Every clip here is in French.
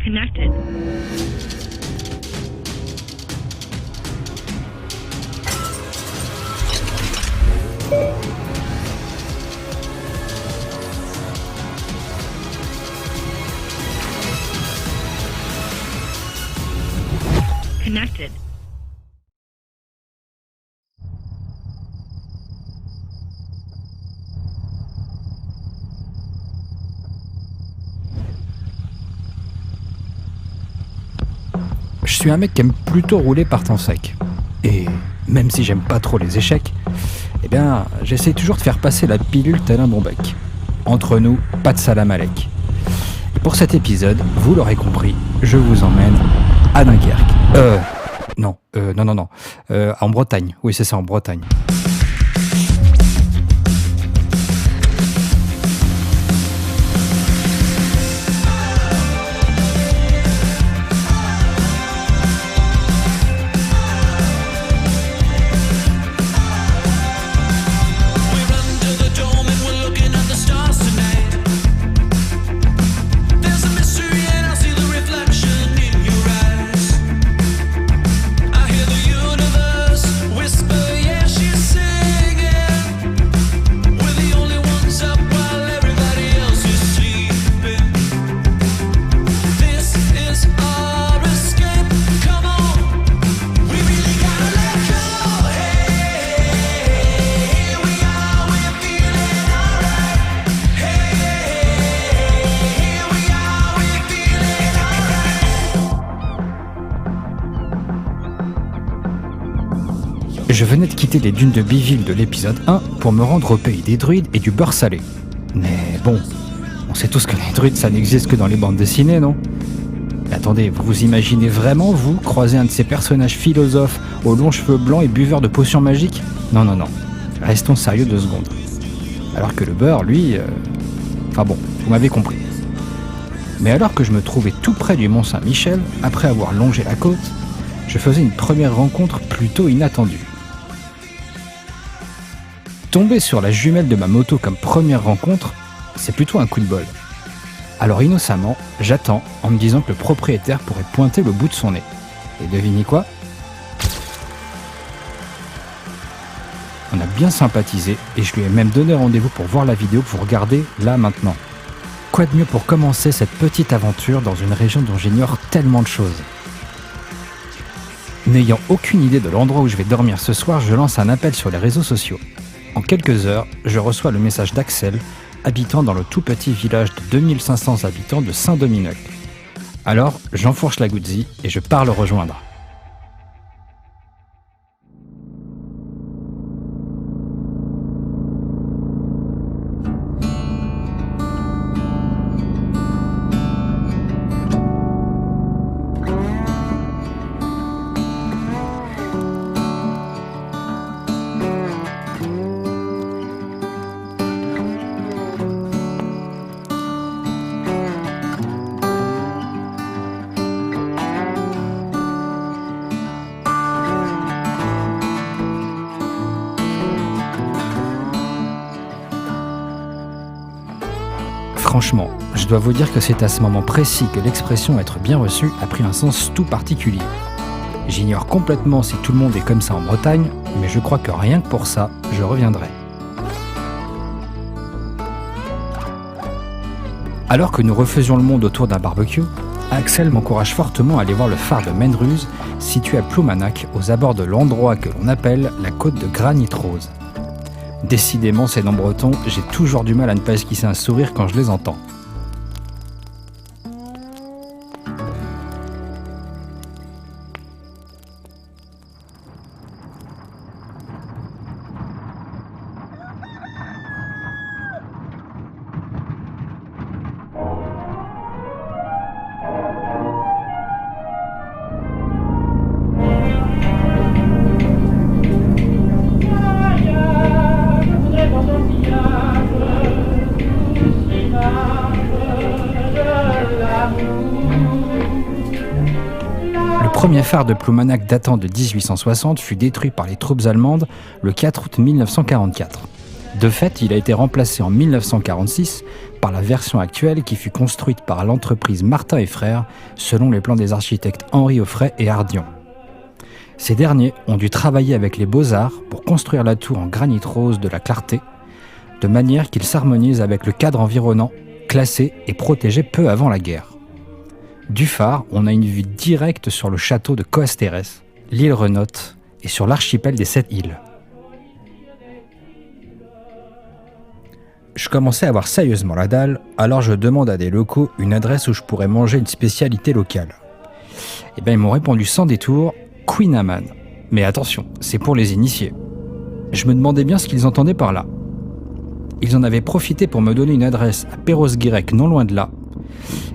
Connected. Connected. Je suis un mec qui aime plutôt rouler par temps sec. Et même si j'aime pas trop les échecs, eh bien, j'essaie toujours de faire passer la pilule tel un bon bec. Entre nous, pas de salam alek. Et pour cet épisode, vous l'aurez compris, je vous emmène à Dunkerque. Non. En Bretagne. Oui, c'est ça, en Bretagne. Je venais de quitter les dunes de Biville de l'épisode 1 pour me rendre au pays des druides et du beurre salé. Mais bon, on sait tous que les druides ça n'existe que dans les bandes dessinées, non ? Mais attendez, vous vous imaginez vraiment, vous, croiser un de ces personnages philosophes aux longs cheveux blancs et buveurs de potions magiques ? Non, restons sérieux 2 secondes. Alors que le beurre, lui... Enfin bon, vous m'avez compris. Mais alors que je me trouvais tout près du Mont Saint-Michel, après avoir longé la côte, je faisais une première rencontre plutôt inattendue. Tomber sur la jumelle de ma moto comme première rencontre, c'est plutôt un coup de bol. Alors innocemment, j'attends en me disant que le propriétaire pourrait pointer le bout de son nez. Et devinez quoi ? On a bien sympathisé et je lui ai même donné rendez-vous pour voir la vidéo que vous regardez là maintenant. Quoi de mieux pour commencer cette petite aventure dans une région dont j'ignore tellement de choses ? N'ayant aucune idée de l'endroit où je vais dormir ce soir, je lance un appel sur les réseaux sociaux. En quelques heures, je reçois le message d'Axel, habitant dans le tout petit village de 2500 habitants de Saint-Dominique. Alors, j'enfourche la gouttzie et je pars le rejoindre. Franchement, je dois vous dire que c'est à ce moment précis que l'expression « être bien reçu » a pris un sens tout particulier. J'ignore complètement si tout le monde est comme ça en Bretagne, mais je crois que rien que pour ça, je reviendrai. Alors que nous refaisions le monde autour d'un barbecue, Axel m'encourage fortement à aller voir le phare de Menruz, situé à Ploumanac, aux abords de l'endroit que l'on appelle la côte de Granit Rose. Décidément, ces noms bretons, j'ai toujours du mal à ne pas esquisser un sourire quand je les entends. Le premier phare de Ploumanac datant de 1860 fut détruit par les troupes allemandes le 4 août 1944. De fait, il a été remplacé en 1946 par la version actuelle qui fut construite par l'entreprise Martin et Frères selon les plans des architectes Henri Auffray et Hardion. Ces derniers ont dû travailler avec les Beaux-Arts pour construire la tour en granit rose de la Clarté, de manière qu'il s'harmonise avec le cadre environnant, classé et protégé peu avant la guerre. Du phare, on a une vue directe sur le château de Coasterès, l'île Renotte et sur l'archipel des 7 îles. Je commençais à avoir sérieusement la dalle, alors je demande à des locaux une adresse où je pourrais manger une spécialité locale. Et bien ils m'ont répondu sans détour, Queen Amman. Mais attention, c'est pour les initiés. Je me demandais bien ce qu'ils entendaient par là. Ils en avaient profité pour me donner une adresse à Perros-Guirec, non loin de là.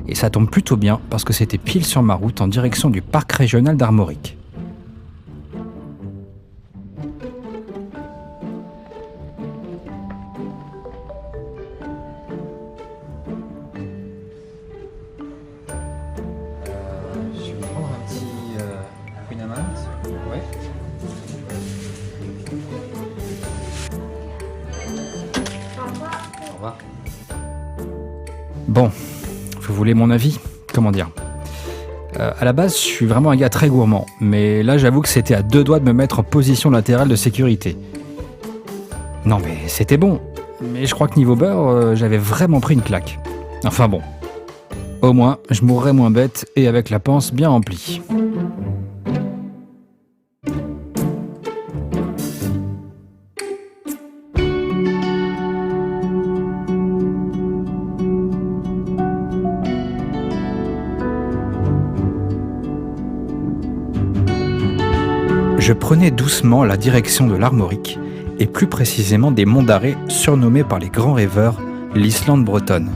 Et ça tombe plutôt bien parce que c'était pile sur ma route en direction du parc régional d'Armorique. Je vais prendre un petit Queen Amman. Ouais. Au revoir. Bon, vous voulez mon avis ? Comment dire ? À la base, je suis vraiment un gars très gourmand, mais là j'avoue que c'était à 2 doigts de me mettre en position latérale de sécurité. Non mais c'était bon, mais je crois que niveau beurre, j'avais vraiment pris une claque. Enfin bon, au moins je mourrais moins bête et avec la panse bien remplie. Je prenais doucement la direction de l'Armorique, et plus précisément des monts d'Arrée surnommés par les grands rêveurs l'Islande bretonne.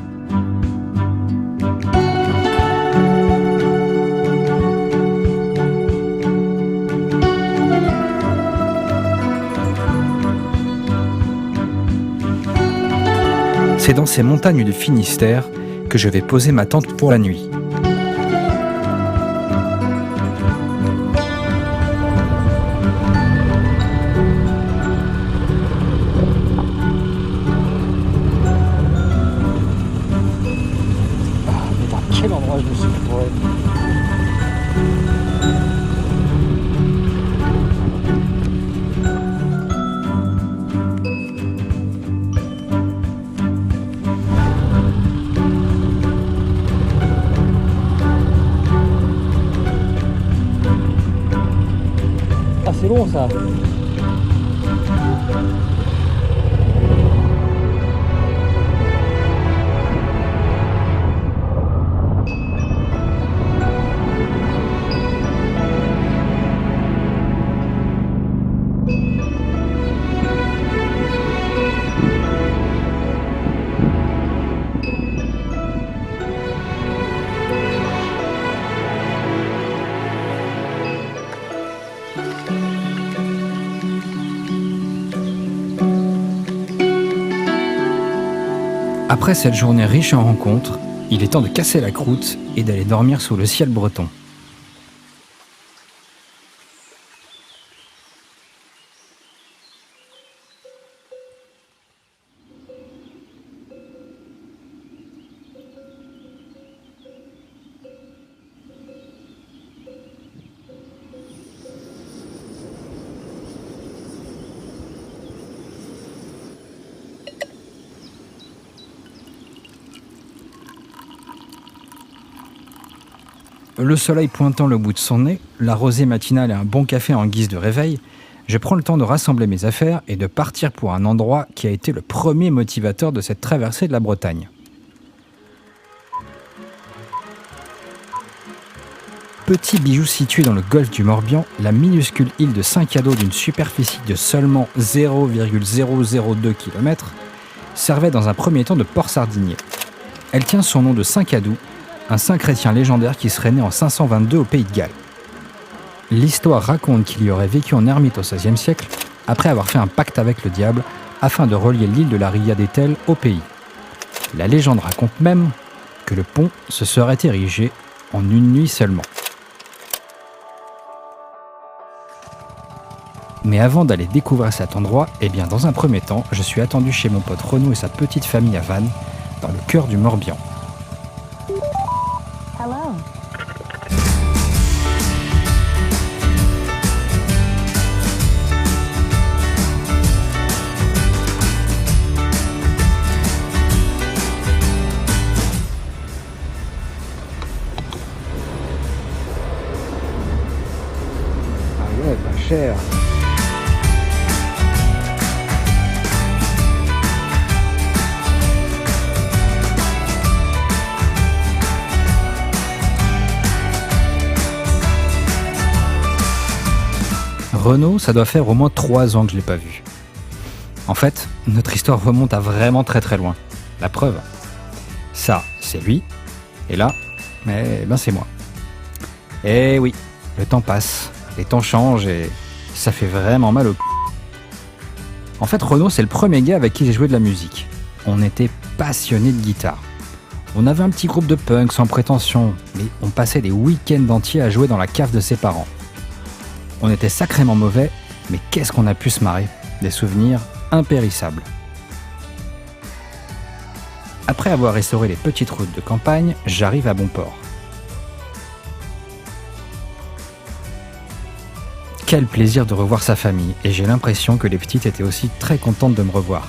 C'est dans ces montagnes du Finistère que je vais poser ma tente pour la nuit. Quel endroit je me suis fourré. Ah, c'est long ça. Après cette journée riche en rencontres, il est temps de casser la croûte et d'aller dormir sous le ciel breton. Le soleil pointant le bout de son nez, la rosée matinale et un bon café en guise de réveil, je prends le temps de rassembler mes affaires et de partir pour un endroit qui a été le premier motivateur de cette traversée de la Bretagne. Petit bijou situé dans le golfe du Morbihan, la minuscule île de Saint-Cado d'une superficie de seulement 0,002 km servait dans un premier temps de port sardinier. Elle tient son nom de Saint-Cadou, un saint chrétien légendaire qui serait né en 522 au Pays de Galles. L'histoire raconte qu'il y aurait vécu en ermite au XVIe siècle, après avoir fait un pacte avec le diable, afin de relier l'île de la Ria d'Etel au pays. La légende raconte même que le pont se serait érigé en une nuit seulement. Mais avant d'aller découvrir cet endroit, eh bien dans un premier temps, je suis attendu chez mon pote Renaud et sa petite famille à Vannes, dans le cœur du Morbihan. Hello. Ah ouais, pas cher. Renaud, ça doit faire au moins 3 ans que je l'ai pas vu. En fait, notre histoire remonte à vraiment très très loin. La preuve. Ça, c'est lui. Et là, c'est moi. Eh oui, le temps passe, les temps changent et ça fait vraiment mal au c***. En fait, Renaud, c'est le premier gars avec qui j'ai joué de la musique. On était passionnés de guitare. On avait un petit groupe de punk sans prétention, mais on passait des week-ends entiers à jouer dans la cave de ses parents. On était sacrément mauvais, mais qu'est-ce qu'on a pu se marrer. Des souvenirs impérissables. Après avoir restauré les petites routes de campagne, j'arrive à bon port. Quel plaisir de revoir sa famille, et j'ai l'impression que les petites étaient aussi très contentes de me revoir.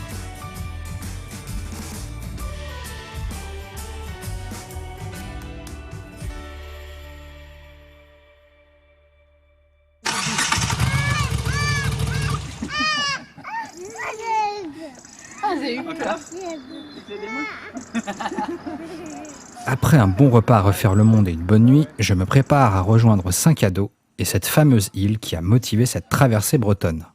Après un bon repas à refaire le monde et une bonne nuit, je me prépare à rejoindre Saint-Cado et cette fameuse île qui a motivé cette traversée bretonne.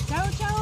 Ciao, ciao.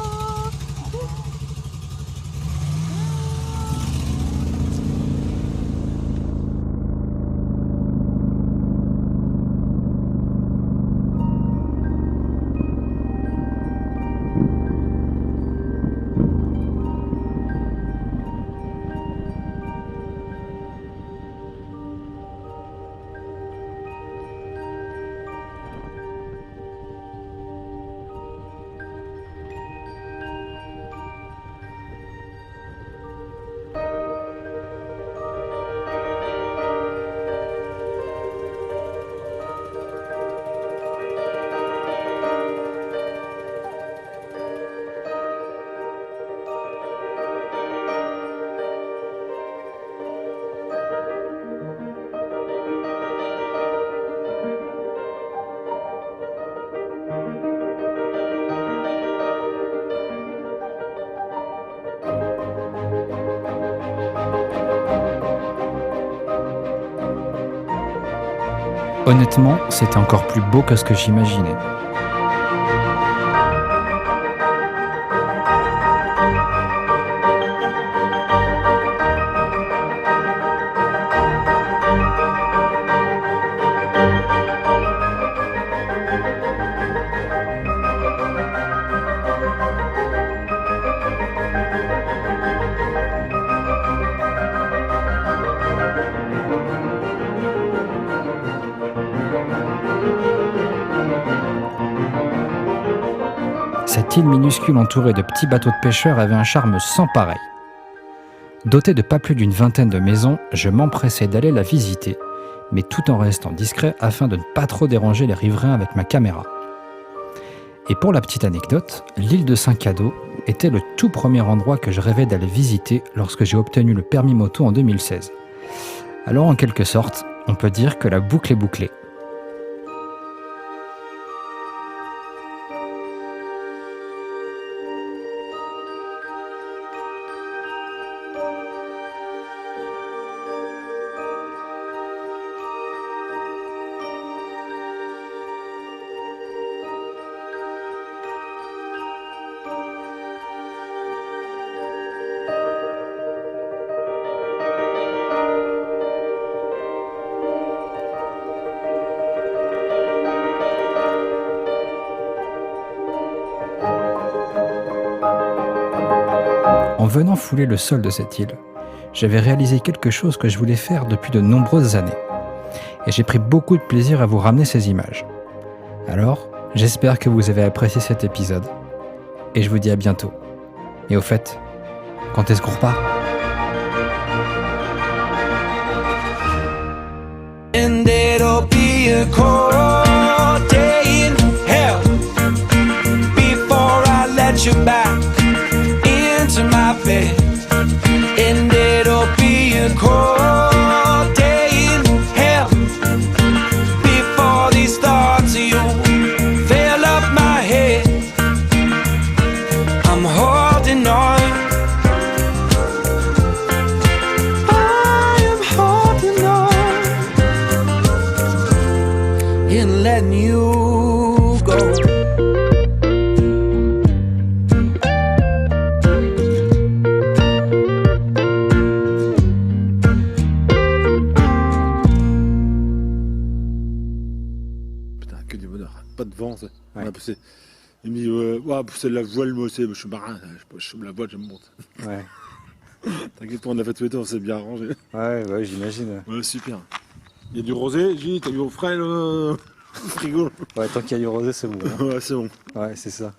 Honnêtement, c'était encore plus beau que ce que j'imaginais. Cette île minuscule entourée de petits bateaux de pêcheurs avait un charme sans pareil. Doté de pas plus d'une vingtaine de maisons, je m'empressais d'aller la visiter, mais tout en restant discret afin de ne pas trop déranger les riverains avec ma caméra. Et pour la petite anecdote, l'île de Saint-Cado était le tout premier endroit que je rêvais d'aller visiter lorsque j'ai obtenu le permis moto en 2016. Alors en quelque sorte, on peut dire que la boucle est bouclée. En venant fouler le sol de cette île, j'avais réalisé quelque chose que je voulais faire depuis de nombreuses années. Et j'ai pris beaucoup de plaisir à vous ramener ces images. Alors, j'espère que vous avez apprécié cet épisode. Et je vous dis à bientôt. Et au fait, quand est-ce qu'on repart ? And it'll be a cold day in hell before I let you back into my bed. And it'll be a cold day in hell before these thoughts of you fill up my head. I'm holding on. I am holding on and letting you go. Putain, que du bonheur. Pas de vent, ça. On a passé. Il me dit, ouais, c'est de la voile, moi aussi. Je suis marin, je la voile, je me monte. Ouais, T'inquiète pas, on a fait tout l'été, on s'est bien arrangé. ouais, j'imagine. Ouais, super. Il y a du rosé, J, t'as vu au frais le frigo. Ouais, tant qu'il y a du rosé, c'est bon. Hein. Ouais, c'est bon. Ouais, c'est ça.